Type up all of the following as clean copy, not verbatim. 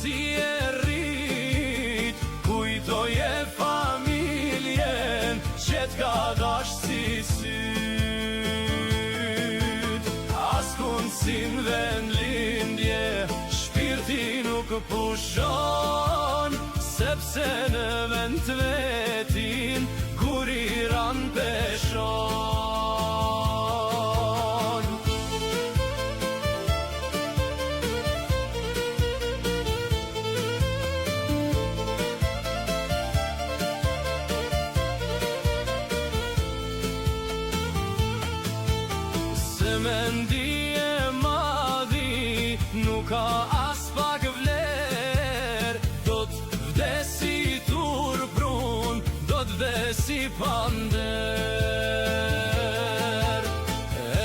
si e rrit, kujtoje familjen që t'ka dash si syt. Askund si n'ven lindje, shpirti nuk pushon, sepse në vend t'vetin kur i ran peshon. Se mendi e madhi nuk ka as pak vler, do t'vdesi turprun, do t'vdesi pander.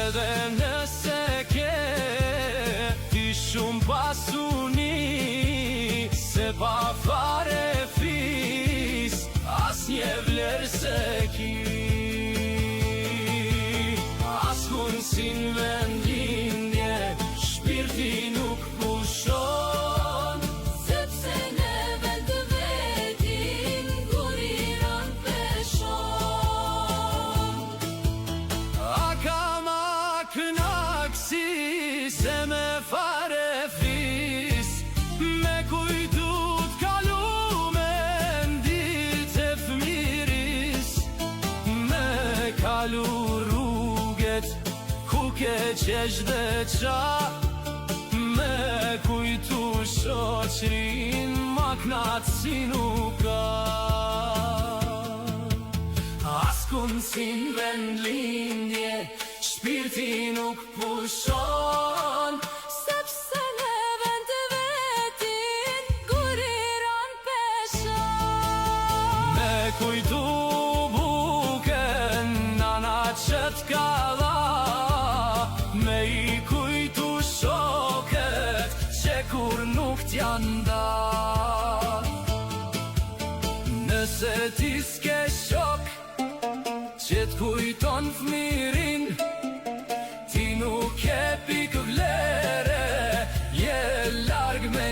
Edhe nëse ke ti shumë pasuni, se pa fare fis as një vler se ki. Askund si n'vend lindje, shpirti nuk pushon, sepse në vend të vetin kur i ran peshon. A ka ma kënaksi se me fare fis, me kujtu t'kalumen dit e fmiris, me kalu rruget ku ke qesh dhe qa, me kujtu shoqrin ma knat si nuk ka. Askund si n'vend lindje, shpirti nuk pushon, Sepse në vend të vetin kur i ran peshon. me kujtu buken nana që t'ka dha, me i kujtu shoket që kur nuk t'jan da. Nëse ti s'ke shok që t'kujton fmirin, ti nuk e pik vlere, je larg me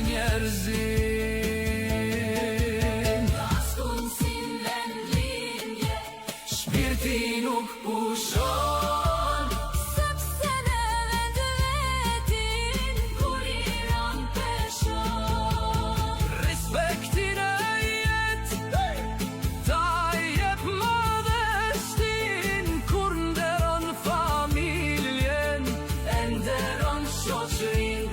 njerëzin. Askund si n'vend lindje, Shpirti nuk pushon, sepse në vend të vetin kur i ran peshon. respektin e jet, ta jep modestin, kur nderon familjen, e nderon shoqrin.